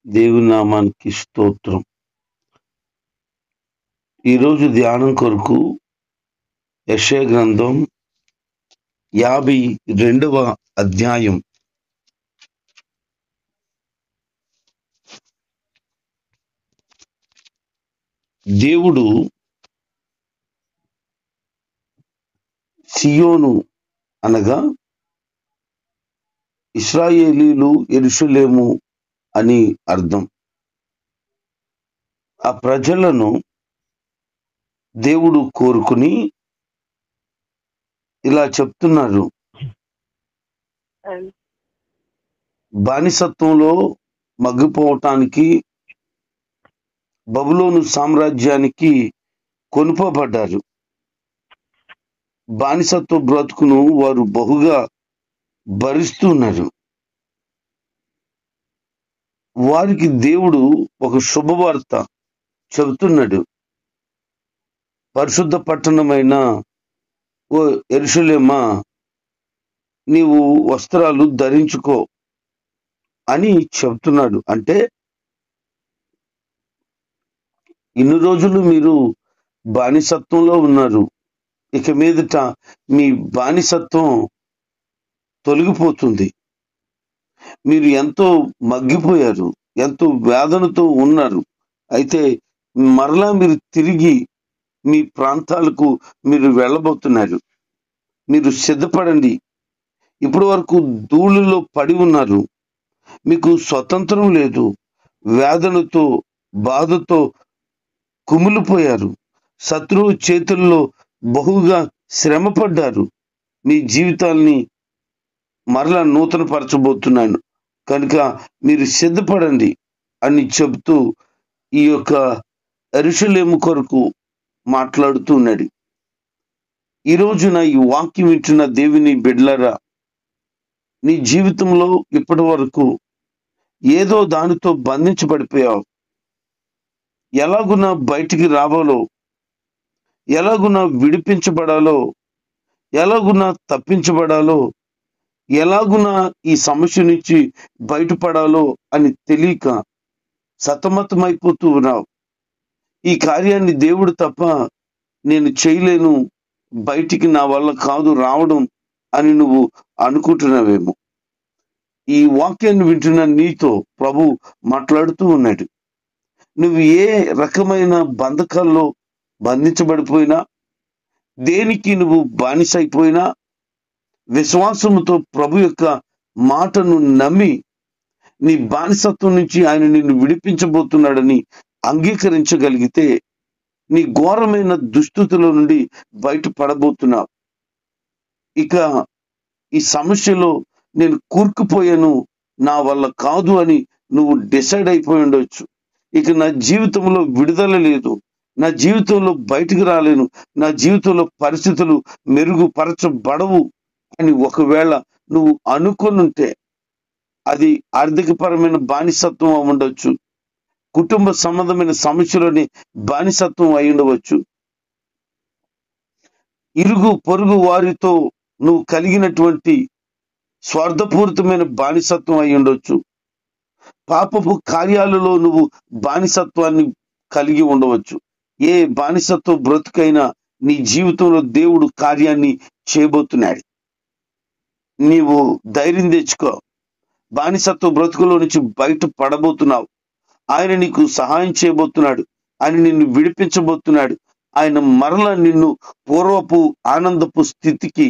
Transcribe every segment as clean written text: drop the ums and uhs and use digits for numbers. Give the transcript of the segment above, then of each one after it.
దేవుని నామానికి స్తోత్రం. ఈరోజు ధ్యానం కొరకు యెషయా గ్రంథం 52వ అధ్యాయం. దేవుడు సియోను అనగా ఇశ్రాయేలీలు, యెరూషలేము అని అర్థం. ఆ ప్రజలను దేవుడు కోరుకుని ఇలా చెప్తున్నారు. బానిసత్వంలో మగ్గిపోవటానికి బబులోను సామ్రాజ్యానికి కొనుపబడ్డారు. బానిసత్వ బ్రతుకును వారు బహుగా భరిస్తున్నారు. వారికి దేవుడు ఒక శుభవార్త చెబుతున్నాడు. పరిశుద్ధ పట్టణమైన ఓ యెరూషలేమా, నీవు వస్త్రాలు ధరించుకో అని చెప్తున్నాడు. అంటే ఇన్ని రోజులు మీరు బానిసత్వంలో ఉన్నారు. ఇక మీదట మీ బానిసత్వం తొలగిపోతుంది. మీరు ఎంతో మగ్గిపోయారు, ఎంతో వేదనతో ఉన్నారు. అయితే మరలా మీరు తిరిగి మీ ప్రాంతాలకు మీరు వెళ్ళబోతున్నారు. మీరు సిద్ధపడండి. ఇప్పటి వరకు ధూళిలో పడి ఉన్నారు. మీకు స్వతంత్రం లేదు. వేదనతో, బాధతో కుమిలిపోయారు. శత్రువు చేతుల్లో బహుగా శ్రమపడ్డారు. మీ జీవితాల్ని మరలా నూతనపరచబోతున్నాను కనుక మీరు సిద్ధపడండి అని చెబుతూ ఈ యొక్క యెరూషలేము కొరకు మాట్లాడుతూ ఉన్నాడు. ఈ రోజున ఈ వాక్యం వింటున్న దేవుని బిడ్డలారా, నీ జీవితంలో ఇప్పటి వరకు ఏదో దానితో బంధించబడిపోయావు. ఎలాగున బయటికి రావాలో, ఎలాగున విడిపించబడాలో, ఎలాగున తప్పించబడాలో, ఎలాగున ఈ సమస్య నుంచి బయటపడాలో అని తెలియక సతమతమైపోతూ ఉన్నావు. ఈ కార్యాన్ని దేవుడు తప్ప నేను చేయలేను, బయటికి నా వల్ల కాదు రావడం అని నువ్వు అనుకుంటున్నావేమో. ఈ వాక్యాన్ని వింటున్న నీతో ప్రభు మాట్లాడుతూ ఉన్నాడు. నువ్వు ఏ రకమైన బంధకాల్లో బంధించబడిపోయినా, దేనికి నువ్వు బానిసైపోయినా, విశ్వాసముతో ప్రభు యొక్క మాటను నమ్మి నీ బానిసత్వం నుంచి ఆయన నిన్ను విడిపించబోతున్నాడని అంగీకరించగలిగితే నీ ఘోరమైన దుస్థితుల నుండి బయటపడబోతున్నావు. ఇక ఈ సమస్యలో నేను కూరుకుపోయాను, నా వల్ల కాదు అని నువ్వు డిసైడ్ అయిపోయి ఉండొచ్చు. ఇక నా జీవితంలో విడుదల లేదు, నా జీవితంలో బయటికి రాలేను, నా జీవితంలో పరిస్థితులు మెరుగుపరచబడవు అని ఒకవేళ నువ్వు అనుకునుంటే అది ఆర్థికపరమైన బానిసత్వం అయి ఉండొచ్చు, కుటుంబ సంబంధమైన సమస్యలోని బానిసత్వం అయి ఉండవచ్చు, ఇరుగు పొరుగు వారితో నువ్వు కలిగినటువంటి స్వార్థపూరితమైన బానిసత్వం అయి ఉండొచ్చు, పాపపు కార్యాలలో నువ్వు బానిసత్వాన్ని కలిగి ఉండవచ్చు. ఏ బానిసత్వ బ్రతుకైనా నీ జీవితంలో దేవుడు కార్యాన్ని చేయబోతున్నాడు. నీవు ధైర్యం తెచ్చుకో. బానిసత్వ బ్రతుకులో నుంచి బయట పడబోతున్నావు. ఆయన నీకు సహాయం చేయబోతున్నాడు. ఆయన నిన్ను విడిపించబోతున్నాడు. ఆయన మరలా నిన్ను పూర్వపు ఆనందపు స్థితికి,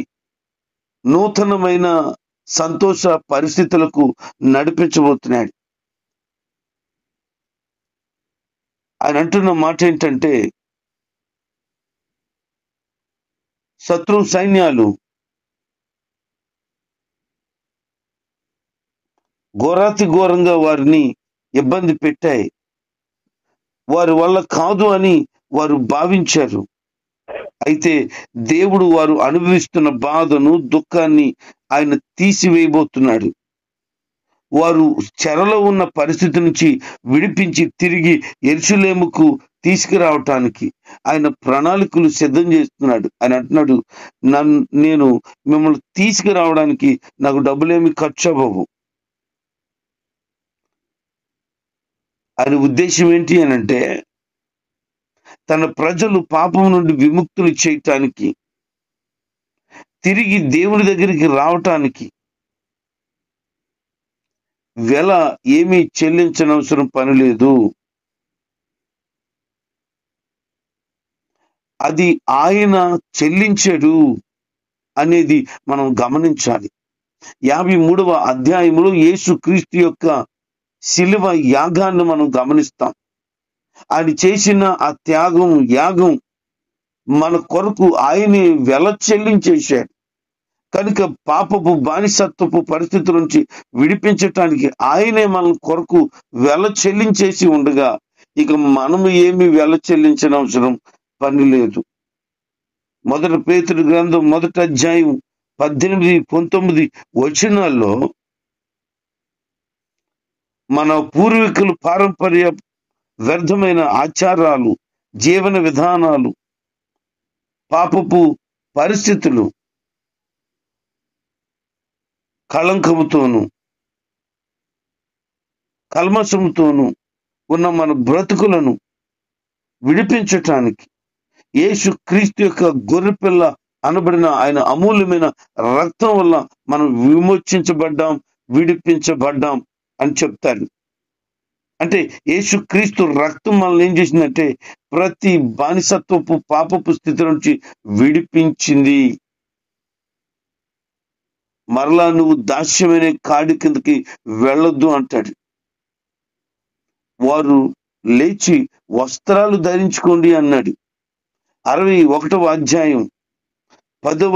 నూతనమైన సంతోష పరిస్థితులకు నడిపించబోతున్నాడు. ఆయన అంటున్న మాట ఏంటంటే, శత్రు సైన్యాలు ఘోరాతి ఘోరంగా వారిని ఇబ్బంది పెట్టాయి. వారి వల్ల కాదు అని వారు భావించారు. అయితే దేవుడు వారు అనుభవిస్తున్న బాధను, దుఃఖాన్ని ఆయన తీసివేయబోతున్నాడు. వారు చెరలో ఉన్న పరిస్థితి నుంచి విడిపించి తిరిగి యెరూషలేముకు తీసుకురావటానికి ఆయన ప్రణాళికలు సిద్ధం చేస్తున్నాడు. ఆయన అంటున్నాడు, నేను మిమ్మల్ని తీసుకురావడానికి నాకు డబ్బులేమి ఖర్చు అవ్వవు. ఆయన ఉద్దేశం ఏంటి అని అంటే, తన ప్రజలు పాపం నుండి విముక్తులు చేయటానికి, తిరిగి దేవుని దగ్గరికి రావటానికి వెల ఏమీ చెల్లించనవసరం పని లేదు. అది ఆయన చెల్లించాడు అనేది మనం గమనించాలి. 53వ అధ్యాయంలో యేసు క్రీస్తు యొక్క శిలువ యాగాన్ని మనం గమనిస్తాం. ఆయన చేసిన ఆ యాగం మన కొరకు ఆయనే వెల చెల్లించేశాడు. కనుక పాపపు బానిసత్వపు పరిస్థితుల నుంచి విడిపించటానికి ఆయనే మన కొరకు వెల చెల్లించేసి ఉండగా, ఇక మనము ఏమి వెల చెల్లించిన అవసరం పని లేదు. 1 పేతురు గ్రంథం 1వ అధ్యాయం 18, 19 వచనాల్లో మన పూర్వీకులు పారంపర్య వ్యర్థమైన ఆచారాలు, జీవన విధానాలు, పాపపు పరిస్థితులు, కళంకముతోను కల్మషముతోను ఉన్న మన బ్రతుకులను విడిపించటానికి యేసు క్రీస్తు యొక్క గొర్రెపిల్ల అనబడిన ఆయన అమూల్యమైన రక్తం వల్ల మనం విమోచించబడ్డాం, విడిపించబడ్డాం అని చెప్తారు. అంటే యేసు క్రీస్తు రక్తం మనల్ని ఏం చేసిందంటే ప్రతి బానిసత్వపు పాపపు స్థితి నుంచి విడిపించింది. మరలా నువ్వు దాస్యమైన కాడి కిందకి వెళ్ళొద్దు అంటాడు. వారు లేచి వస్త్రాలు ధరించుకోండి అన్నాడు. 61వ అధ్యాయం 10వ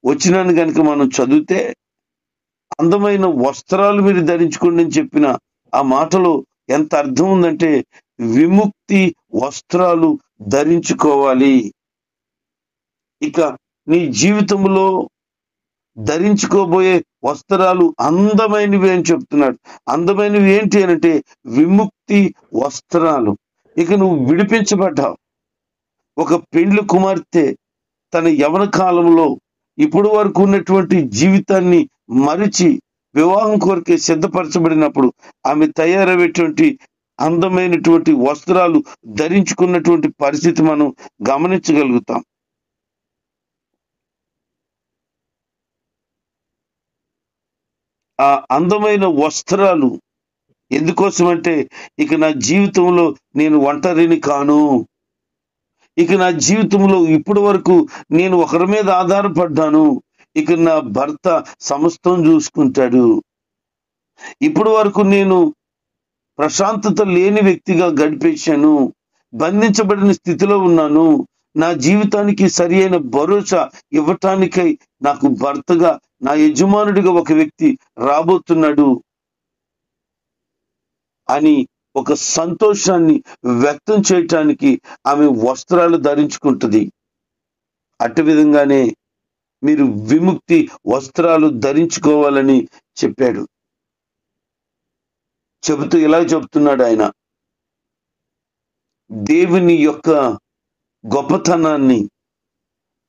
వచనాన్ని కనుక మనం చదివితే, అందమైన వస్త్రాలు మీరు ధరించుకోండి అని చెప్పిన ఆ మాటలో ఎంత అర్థం ఉందంటే, విముక్తి వస్త్రాలు ధరించుకోవాలి. ఇక నీ జీవితంలో ధరించుకోబోయే వస్త్రాలు అందమైనవి అని చెప్తున్నాడు. అందమైనవి ఏంటి అనంటే విముక్తి వస్త్రాలు. ఇక నువ్వు విడిపించబడ్డావు. ఒక పెండ్లి కుమార్తె తన యవన కాలంలో ఇప్పటి వరకు ఉన్నటువంటి జీవితాన్ని మరిచి వివాహం కొరకే సిద్ధపరచబడినప్పుడు ఆమె తయారయ్యేటువంటి అందమైనటువంటి వస్త్రాలు ధరించుకున్నటువంటి పరిస్థితి మనం గమనించగలుగుతాం. ఆ అందమైన వస్త్రాలు ఎందుకోసమంటే, ఇక నా జీవితంలో నేను ఒంటరిని కాను. ఇక నా జీవితంలో ఇప్పటి వరకు నేను ఒకరి మీద ఆధారపడ్డాను. ఇక నా భర్త సమస్తం చూసుకుంటాడు. ఇప్పటి వరకు నేను ప్రశాంతత లేని వ్యక్తిగా గడిపేశాను. బంధించబడిన స్థితిలో ఉన్నాను. నా జీవితానికి సరి అయిన భరోసా ఇవ్వటానికై నాకు భర్తగా, నా యజమానుడిగా ఒక వ్యక్తి రాబోతున్నాడు అని ఒక సంతోషాన్ని వ్యక్తం చేయటానికి ఆమె వస్త్రాలు ధరించుకుంటుంది. అటు విధంగానే మీరు విముక్తి వస్త్రాలు ధరించుకోవాలని చెప్పాడు. చెబుతూ ఇలా చెప్తున్నాడు ఆయన, దేవుని యొక్క గొప్పతనాన్ని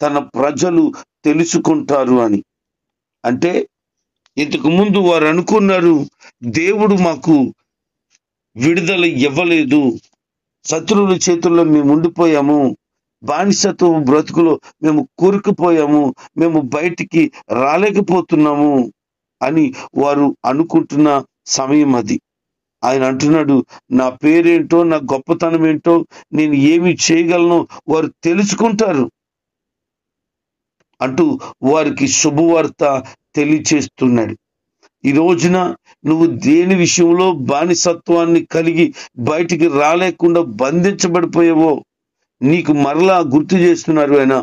తన ప్రజలు తెలుసుకుంటారు అని. అంటే ఇంతకు ముందు వారు అనుకున్నారు, దేవుడు మాకు విడుదల ఇవ్వలేదు, శత్రువుల చేతుల్లో మేము ఉండిపోయాము, బానిసత్వ బ్రతుకులో మేము కూరుకుపోయాము, మేము బయటికి రాలేకపోతున్నాము అని వారు అనుకుంటున్న సమయం అది. ఆయన అంటున్నాడు, నా పేరేంటో, నా గొప్పతనం ఏంటో, నేను ఏమి చేయగలను వారు తెలుసుకుంటారు అంటూ వారికి శుభవార్త తెలియచేస్తున్నాడు. ఈ రోజున నువ్వు దేని విషయంలో బానిసత్వాన్ని కలిగి బయటికి రాలేకుండా బంధించబడిపోయావో నీకు మరలా గుర్తు చేస్తున్నారు. ఆయన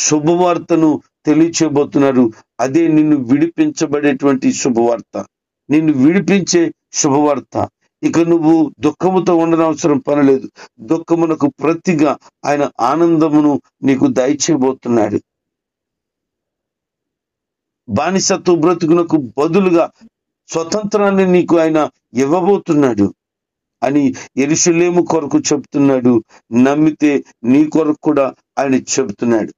శుభవార్తను తెలియచేయబోతున్నారు. అదే నిన్ను విడిపించబడేటువంటి శుభవార్త, నిన్ను విడిపించే శుభవార్త. ఇక నువ్వు దుఃఖముతో ఉండనవసరం పనిలేదు. దుఃఖమునకు ప్రతిగా ఆయన ఆనందమును నీకు దయచేయబోతున్నాడు. బానిసత్వ బ్రతుకునకు బదులుగా స్వతంత్రాన్ని నీకు ఆయన ఇవ్వబోతున్నాడు అని యెరూషలేము కొరకు చెప్తున్నాడు. నమ్మితే నీ కొరకు కూడా ఆయన చెబుతున్నాడు.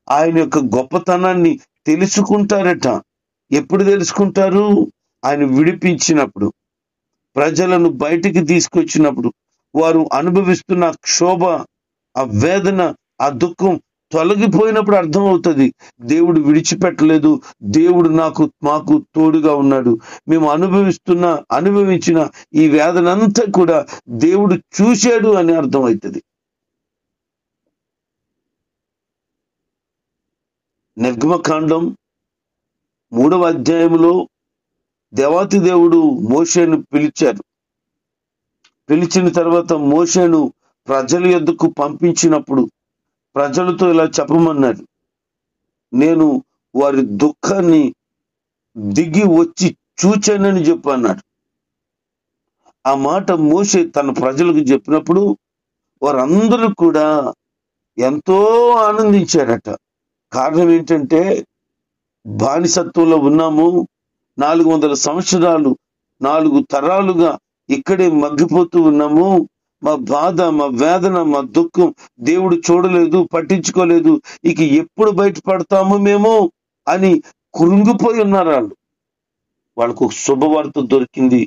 ఆయన యొక్క గొప్పతనాన్ని తెలుసుకుంటారట. ఎప్పుడు తెలుసుకుంటారు? ఆయన విడిపించినప్పుడు. ప్రజలను బయటికి తీసుకొచ్చినప్పుడు వారు అనుభవిస్తున్న క్షోభ, ఆ వేదన, ఆ దుఃఖం తొలగిపోయినప్పుడు అర్థమవుతుంది దేవుడు విడిచిపెట్టలేదు, దేవుడు మాకు తోడుగా ఉన్నాడు. మేము అనుభవించిన ఈ వేదన అంతా కూడా దేవుడు చూశాడు అని అర్థమవుతుంది. నిర్గమకాండం 3వ అధ్యాయంలో దేవాతి దేవుడు మోషేను పిలిచారు. పిలిచిన తర్వాత మోషేను ప్రజల యొద్దకు పంపించినప్పుడు ప్రజలతో ఇలా చెప్పమన్నారు, నేను వారి దుఃఖాన్ని దిగి వచ్చి చూచానని చెప్పన్నాడు. ఆ మాట మోషే తన ప్రజలకు చెప్పినప్పుడు వారందరూ కూడా ఎంతో ఆనందించారట. కారణం ఏంటంటే బానిసత్వంలో ఉన్నాము, 400 సంవత్సరాలు 4 తరాలుగా ఇక్కడే మగ్గిపోతూ ఉన్నాము. మా బాధ, మా వేదన, మా దుఃఖం దేవుడు చూడలేదు, పట్టించుకోలేదు. ఇక ఎప్పుడు బయటపడతాము మేము అని కృంగిపోయి ఉన్నారు. వాళ్ళకు ఒక శుభవార్త దొరికింది.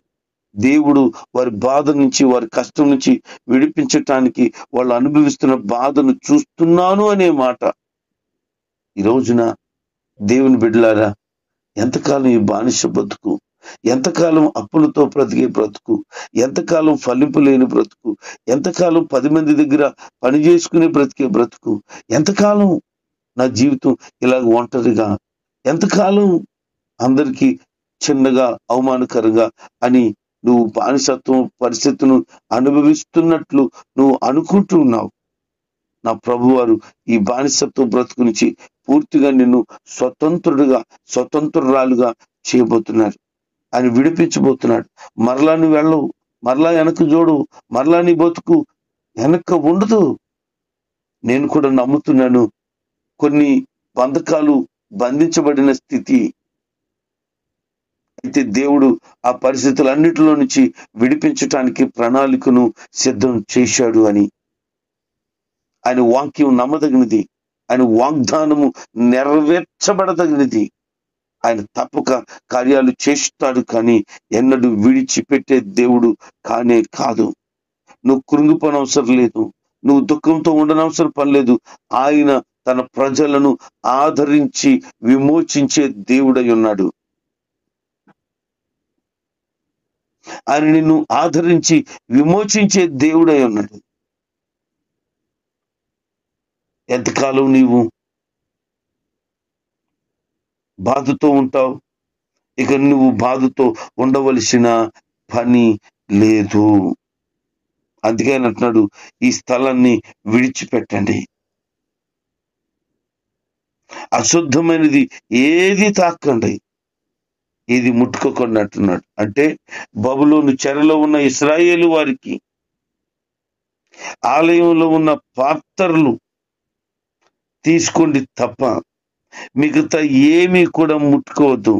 దేవుడు వారి బాధ నుంచి, వారి కష్టం నుంచి విడిపించటానికి వాళ్ళు అనుభవిస్తున్న బాధను చూస్తున్నాను అనే మాట. ఈ రోజున దేవుని బిడ్డలారా, ఎంతకాలం ఈ బానిస బ్రతుకు, ఎంతకాలం అప్పులతో బ్రతికే బ్రతుకు, ఎంతకాలం ఫలింపు లేని బ్రతుకు, ఎంతకాలం 10 మంది దగ్గర పని చేసుకునే బ్రతికే బ్రతుకు, ఎంతకాలం నా జీవితం ఇలాగ ఒంటరిగా, ఎంతకాలం అందరికీ చిన్నగా, అవమానకరంగా అని నువ్వు బానిసత్వం పరిస్థితులను అనుభవిస్తున్నట్లు నువ్వు అనుకుంటూ ఉన్నావు. నా ప్రభువారు ఈ బానిసత్వ బ్రతుకు నుంచి పూర్తిగా నిన్ను స్వతంత్రురాలుగా చేయబోతున్నారు. ఆయన విడిపించబోతున్నాడు. మరలా నువ్వు వెళ్ళవు, మరలా వెనక్కి చూడు, మరలా నీ బతుకు వెనక్కి ఉండదు. నేను కూడా నమ్ముతున్నాను, కొన్ని బంధకాలు బంధించబడిన స్థితి అయితే దేవుడు ఆ పరిస్థితులన్నిటిలో నుంచి విడిపించటానికి ప్రణాళికను సిద్ధం చేశాడు అని. ఆయన వాక్యం నమ్మదగినది, ఆయన వాగ్దానము నెరవేర్చబడదగినది. ఆయన తప్పక కార్యాలు చేస్తాడు, కానీ ఎన్నడూ విడిచిపెట్టే దేవుడు కానే కాదు. నువ్వు కృంగిపోనవసరం లేదు, నువ్వు దుఃఖంతో ఉండనవసరం పని లేదు. ఆయన తన ప్రజలను ఆదరించి విమోచించే దేవుడై ఉన్నాడు. ఆయన నిన్ను ఆదరించి విమోచించే దేవుడై ఉన్నాడు. ఎంతకాలం నీవు బాధతో ఉంటావు? ఇక నువ్వు బాధతో ఉండవలసిన పని లేదు. అందుకే ఆయన అంటున్నాడు, ఈ స్థలాన్ని విడిచిపెట్టండి, అశుద్ధమైనది ఏది తాకండి, ఇది ముట్టుకోకుండా అంటున్నాడు. అంటే బబులోను చెరలో ఉన్న ఇశ్రాయేలు వారికి ఆలయంలో ఉన్న పాత్రలు తీసుకోండి తప్ప మిగతా ఏమీ కూడా ముట్టుకోవద్దు.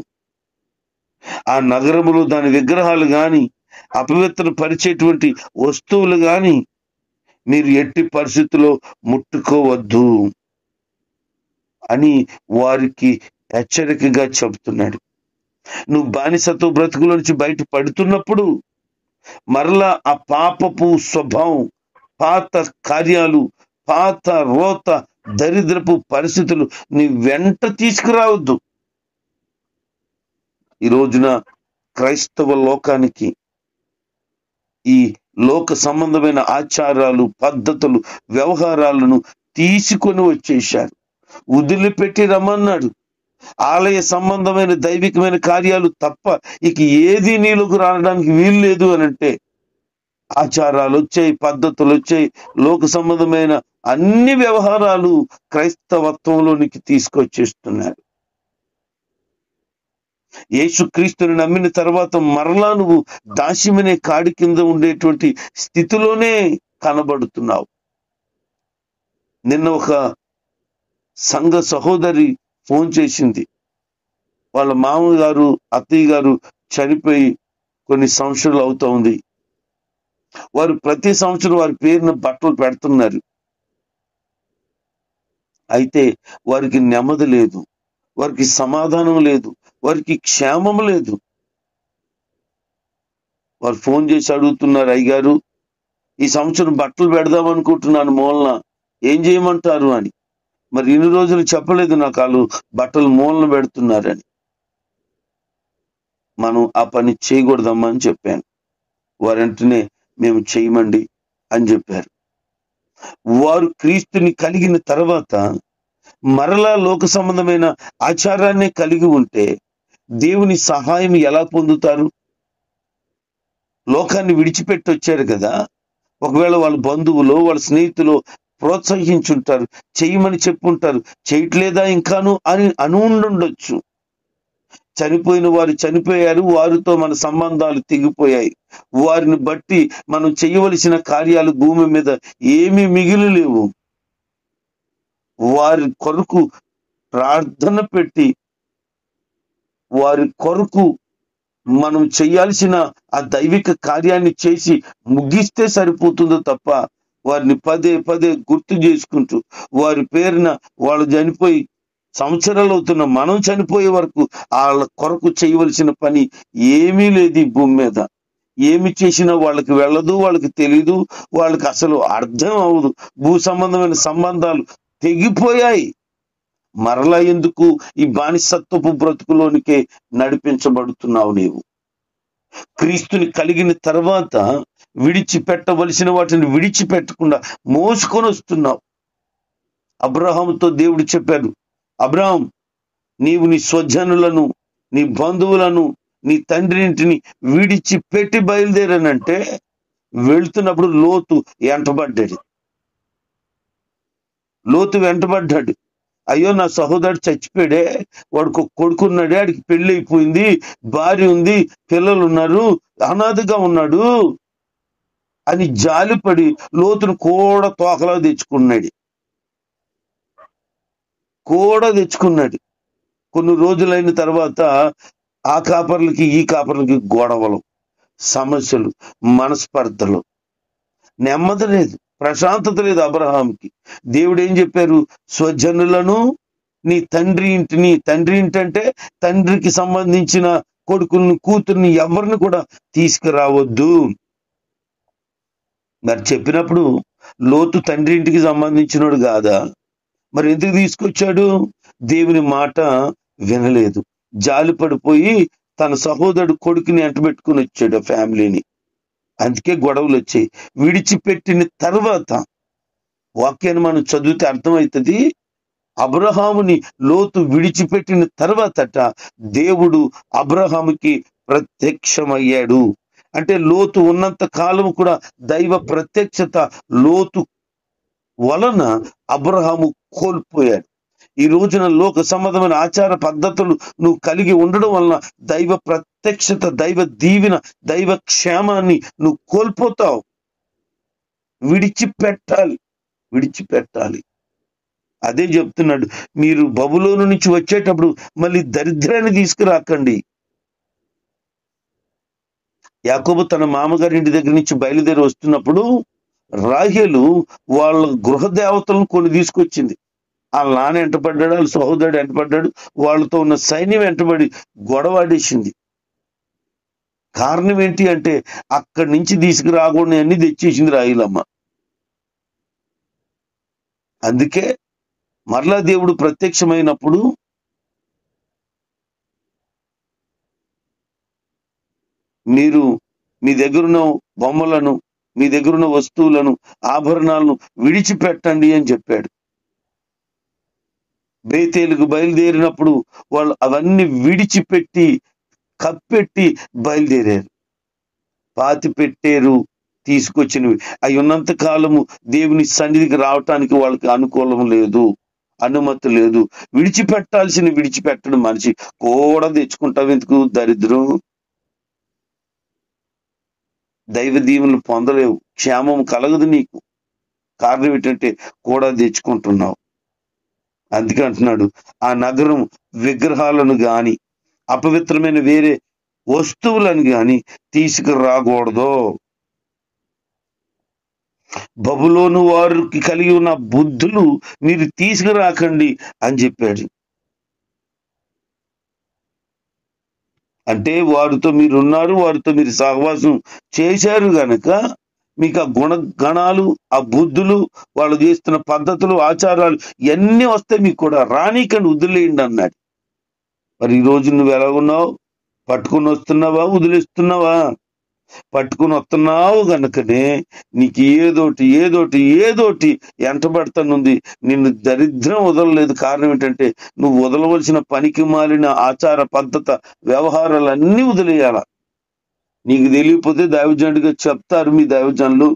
ఆ నగరములో దాని విగ్రహాలు గాని, అపవిత్ర పరిచేటువంటి వస్తువులు గాని మీరు ఎట్టి పరిస్థితుల్లో ముట్టుకోవద్దు అని వారికి హెచ్చరికగా చెబుతున్నాడు. నువ్వు బానిసత్వ బ్రతుకుల నుంచి బయట పడుతున్నప్పుడు మరలా ఆ పాపపు స్వభావం, పాత కార్యాలు, పాత రోత, దరిద్రపు పరిస్థితులు నీ వెంట తీసుకురావద్దు. ఈ రోజున క్రైస్తవ లోకానికి ఈ లోక సంబంధమైన ఆచారాలు, పద్ధతులు, వ్యవహారాలను తీసుకొని వచ్చేశారు. వదిలిపెట్టి రమ్మన్నాడు. ఆలయ సంబంధమైన దైవికమైన కార్యాలు తప్ప ఇక ఏది నీలోకి రావడానికి వీలు లేదు అని అంటే, ఆచారాలు వచ్చాయి, పద్ధతులు వచ్చాయి, లోక సంబంధమైన అన్ని వ్యవహారాలు క్రైస్తవత్వంలోనికి తీసుకొచ్చేస్తున్నారు. యేసుక్రీస్తుని నమ్మిన తర్వాత మరలా నువ్వు దాస్యమనే కాడి కింద ఉండేటువంటి స్థితిలోనే కనబడుతున్నావు. నిన్న ఒక సంఘ సహోదరి ఫోన్ చేసింది. వాళ్ళ మామగారు, అత్తయ్య గారు చనిపోయి కొన్ని సంవత్సరాలు అవుతా ఉంది. వారు ప్రతి సంవత్సరం వారి పేరున బట్టలు పెడుతున్నారు. అయితే వారికి నెమ్మది లేదు, వారికి సమాధానం లేదు, వారికి క్షేమం లేదు. వారు ఫోన్ చేసి అడుగుతున్నారు, అయ్యగారు ఈ సంవత్సరం బట్టలు పెడదాం అనుకుంటున్నాను మూలన, ఏం చేయమంటారు అని. మరి ఇన్ని రోజులు చెప్పలేదు నాకు వాళ్ళు బట్టలు మూలన పెడుతున్నారని. మనం ఆ పని చేయకూడదమ్మా అని చెప్పాను. వారంటనే మేము చేయమండి అని చెప్పారు. వారు క్రీస్తుని కలిగిన తర్వాత మరలా లోక సంబంధమైన ఆచారాన్ని కలిగి ఉంటే దేవుని సహాయం ఎలా పొందుతారు? లోకాన్ని విడిచిపెట్టి వచ్చారు కదా. ఒకవేళ వాళ్ళ బంధువులు, వాళ్ళ స్నేహితులు ప్రోత్సహించుంటారు, చెయ్యమని చెప్పుంటారు, చేయట్లేదా ఇంకాను అని అనుండొచ్చు. చనిపోయిన వారు చనిపోయారు, వారితో మన సంబంధాలు తెగిపోయాయి. వారిని బట్టి మనం చేయవలసిన కార్యాలు భూమి మీద ఏమీ మిగిలిలేవు. వారి కొరకు ప్రార్థన పెట్టి వారి కొరకు మనం చేయాల్సిన ఆ దైవిక కార్యాన్ని చేసి ముగిస్తే సరిపోతుందో తప్ప వారిని పదే పదే గుర్తు చేసుకుంటూ వారి పేరున వాళ్ళు చనిపోయి సంవత్సరాలు అవుతున్న మనం చనిపోయే వరకు వాళ్ళ కొరకు చేయవలసిన పని ఏమీ లేదు ఈ భూమి మీద. ఏమి చేసినా వాళ్ళకి వెళ్ళదు, వాళ్ళకి తెలీదు, వాళ్ళకి అసలు అర్థం అవ్వదు. భూ సంబంధమైన సంబంధాలు తెగిపోయాయి. మరలా ఎందుకు ఈ బానిసత్వపు బ్రతుకులోనికే నడిపించబడుతున్నావు నీవు? క్రీస్తుని కలిగిన తర్వాత విడిచిపెట్టవలసిన వాటిని విడిచిపెట్టకుండా మోసుకొని వస్తున్నావు. అబ్రహాముతో దేవుడు చెప్పాడు, అబ్రహాం నీవు నీ స్వజనులను, నీ బంధువులను, నీ తండ్రి ఇంటిని విడిచిపెట్టి బయలుదేరానంటే వెళ్తున్నప్పుడు లోతు వెంటబడ్డాడు. అయ్యో నా సహోదరుడు చచ్చిపోయాడే, వాడికి ఒక కొడుకున్నాడే, ఆడికి పెళ్లి అయిపోయింది, భార్య ఉంది, పిల్లలు ఉన్నారు, అనాథగా ఉన్నాడు అని జాలిపడి లోతును కూడా తోకలా తెచ్చుకున్నాడు. కొన్ని రోజులైన తర్వాత ఆ కాపర్లకి ఈ కాపర్లకి గొడవలు, సమస్యలు, మనస్పర్ధలు, నెమ్మది లేదు, ప్రశాంతత లేదు అబ్రహాంకి. దేవుడు ఏం చెప్పారు? స్వజనులను, నీ తండ్రి ఇంటిని, తండ్రి ఇంటి అంటే తండ్రికి సంబంధించిన కొడుకుల్ని, కూతుర్ని ఎవరిని కూడా తీసుకురావద్దు. మరి చెప్పినప్పుడు లోతు తండ్రి ఇంటికి సంబంధించినోడు కాదా? మరి ఎందుకు తీసుకొచ్చాడు? దేవుని మాట వినలేదు, జాలి పడిపోయి తన సహోదరుడు కొడుకుని అంటబెట్టుకుని వచ్చాడు ఫ్యామిలీని. అందుకే గొడవలు వచ్చాయి. విడిచిపెట్టిన తర్వాత వాక్యాన్ని మనం చదివితే అర్థమవుతుంది. అబ్రహాముని లోతు విడిచిపెట్టిన తర్వాతట దేవుడు అబ్రహాముకి ప్రత్యక్షమయ్యాడు. అంటే లోతు ఉన్నంత కాలం కూడా దైవ ప్రత్యక్షత లోతు వలన అబ్రహాము కోల్పోయాడు. ఈ రోజున లోక సంబంధమైన ఆచార పద్ధతులు నువ్వు కలిగి ఉండడం వలన దైవ ప్రత్యక్షత, దైవ దీవెన, దైవ క్షేమాన్ని నువ్వు కోల్పోతావు. విడిచిపెట్టాలి. అదే చెప్తున్నాడు, మీరు బబులోను నుంచి వచ్చేటప్పుడు మళ్ళీ దరిద్రాన్ని తీసుకురాకండి. యాకోబు తన మామగారి ఇంటి దగ్గర నుంచి బయలుదేరి వస్తున్నప్పుడు రాహేలు వాళ్ళ గృహ దేవతలను కొన్ని తీసుకొచ్చింది. వాళ్ళ నాన్న వెంటపడ్డాడు, వాళ్ళ సహోదరుడు వెంటపడ్డాడు, వాళ్ళతో ఉన్న సైన్యం వెంటబడి గొడవాడేసింది. కారణం ఏంటి అంటే అక్కడి నుంచి తీసుకురాకూడని అన్ని తెచ్చేసింది రాహేలమ్మ. అందుకే మరలా దేవుడు ప్రత్యక్షమైనప్పుడు మీరు మీ దగ్గరున్న బొమ్మలను, మీ దగ్గరున్న వస్తువులను, ఆభరణాలను విడిచిపెట్టండి అని చెప్పాడు. బేతేలుకు బయలుదేరినప్పుడు వాళ్ళు అవన్నీ విడిచిపెట్టి కప్పెట్టి బయలుదేరారు, పాతి పెట్టారు. తీసుకొచ్చినవి అవి ఉన్నంత కాలము దేవుని సన్నిధికి రావటానికి వాళ్ళకి అనుకూలం లేదు, అనుమతి లేదు. విడిచిపెట్టడం మనిషి కూడా తెచ్చుకుంటావు ఎందుకు? దరిద్రం. దైవ దీవెనలు పొందలేవు, క్షేమం కలగదు నీకు. కారణం ఏంటంటే కూడా తెచ్చుకుంటున్నావు. అందుకే అంటున్నాడు, ఆ నగరం విగ్రహాలను గాని అపవిత్రమైన వేరే వస్తువులను గాని తీసుకురాకూడదు. బబులోను వారికి కలిగి ఉన్న బుద్ధులు మీరు తీసుకురాకండి అని చెప్పాడు. అంటే వారితో మీరు ఉన్నారు, వారితో మీరు సహవాసం చేశారు గనక మీకు ఆ గుణగణాలు, ఆ బుద్ధులు, వాళ్ళు చేస్తున్న పద్ధతులు, ఆచారాలు ఇవన్నీ వస్తే మీకు కూడా రానీకండి, వదిలేయండి అన్నాడు. మరి ఈ రోజు నువ్వు ఎలా ఉన్నావు? పట్టుకుని వస్తున్నావా, వదిలేస్తున్నావా? పట్టుకుని వస్తున్నావు గనుకనే నీకు ఏదోటి ఎంటబడతానుంది. నిన్ను దరిద్రం వదలలేదు. కారణం ఏంటంటే నువ్వు వదలవలసిన పనికి మాలిన ఆచార పద్ధత వ్యవహారాలన్నీ వదిలేయాల. నీకు తెలియకపోతే దైవజనుడిగా చెప్తారు మీ దైవజనులు,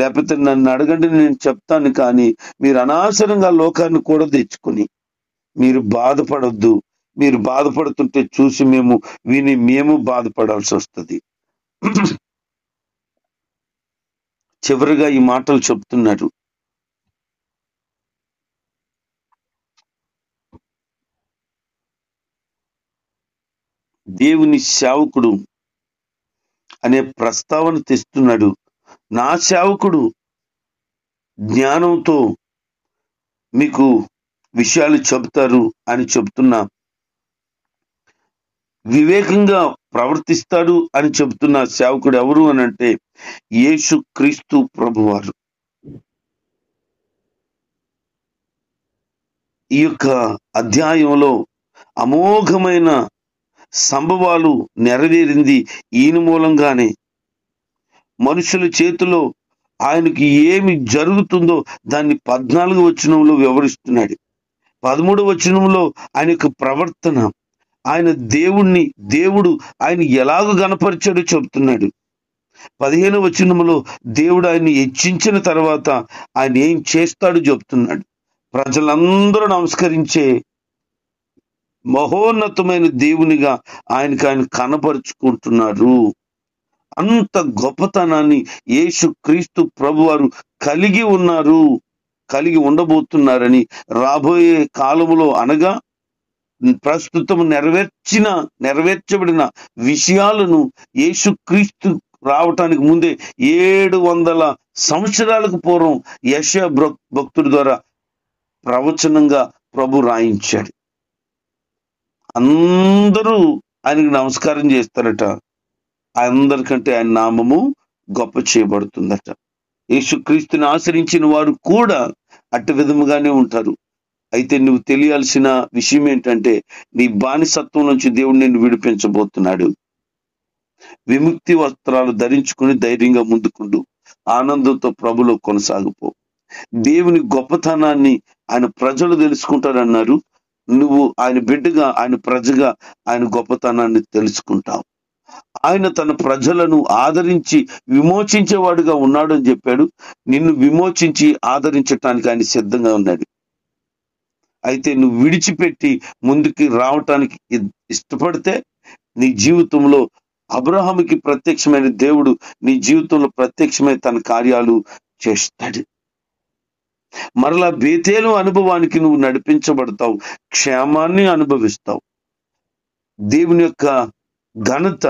లేకపోతే నన్ను అడగండి, నేను చెప్తాను. కానీ మీరు అనవసరంగా లోకాన్ని కూడా తెచ్చుకుని మీరు బాధపడొద్దు. మీరు బాధపడుతుంటే చూసి మేము బాధపడాల్సి వస్తుంది. చివరిగా ఈ మాటలు చెప్తున్నారు. దేవుని సేవకుడు అనే ప్రస్తావన తెస్తున్నాడు. నా సేవకుడు జ్ఞానంతో మీకు విషయాలు చెబుతారు అని చెబుతున్నా, వివేకంగా ప్రవర్తిస్తాడు అని చెబుతున్న సేవకుడు ఎవరు అని అంటే యేసు క్రీస్తు ప్రభువారు. ఈ యొక్క అధ్యాయంలో అమోఘమైన సంభవాలు నెరవేరింది ఈయన మూలంగానే. మనుషుల చేతిలో ఆయనకి ఏమి జరుగుతుందో దాన్ని 14వ వచనంలో వివరిస్తున్నాడు. 13వ వచనంలో ఆయన యొక్క ప్రవర్తన, ఆయన దేవుడు ఆయన ఎలాగ గణపరిచాడో చెబుతున్నాడు. 15వ వచనంలో దేవుడు ఆయన్ని హెచ్చించిన తర్వాత ఆయన ఏం చేస్తాడో చెబుతున్నాడు. ప్రజలందరూ నమస్కరించే మహోన్నతమైన దేవునిగా ఆయన కనపరుచుకుంటున్నారు. అంత గొప్పతనాన్ని యేసు క్రీస్తు ప్రభువారు కలిగి ఉండబోతున్నారని రాబోయే కాలములో, అనగా ప్రస్తుతం నెరవేర్చబడిన విషయాలను యేసు క్రీస్తు రావటానికి ముందే 700 సంవత్సరాలకు పూర్వం యెషయా భక్తుడి ద్వారా ప్రవచనంగా ప్రభు రాయించాడు. అందరూ ఆయనకు నమస్కారం చేస్తారట. అందరికంటే ఆయన నామము గొప్ప చేయబడుతుందట. యేసుక్రీస్తుని ఆశ్రయించిన వారు కూడా అట్టి విధముగానే ఉంటారు. అయితే నువ్వు తెలియాల్సిన విషయం ఏంటంటే నీ బానిసత్వం నుంచి దేవుడు నిన్ను విడిపించబోతున్నాడు. విముక్తి వస్త్రాలు ధరించుకుని ధైర్యంగా ముందుకుండు. ఆనందంతో ప్రభులో కొనసాగిపో. దేవుని గొప్పతనాన్ని ఆయన ప్రజలు తెలుసుకుంటారన్నారు. నువ్వు ఆయన బిడ్డగా, ఆయన ప్రజగా ఆయన గొప్పతనాన్ని తెలుసుకుంటావు. ఆయన తన ప్రజలను ఆదరించి విమోచించేవాడుగా ఉన్నాడు అని చెప్పాడు. నిన్ను విమోచించి ఆదరించటానికి ఆయన సిద్ధంగా ఉన్నాడు. అయితే నువ్వు విడిచిపెట్టి ముందుకి రావటానికి ఇష్టపడితే నీ జీవితంలో అబ్రహాముకి ప్రత్యక్షమైన దేవుడు నీ జీవితంలో ప్రత్యక్షమై తన కార్యాలు చేస్తాడు. మరలా బేతేలు అనుభవానికి నువ్వు నడిపించబడతావు, క్షేమాన్ని అనుభవిస్తావు. దేవుని యొక్క ఘనత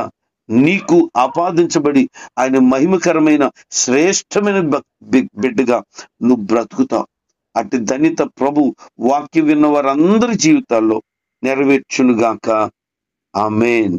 నీకు ఆపాదించబడి ఆయన మహిమకరమైన శ్రేష్టమైన బిడ్డగా నువ్వు బ్రతుకుతావు. అట్టి ధన్యత ప్రభు వాక్యం విన్న వారందరి జీవితాల్లో నెరవేర్చునుగాక. ఆమేన్.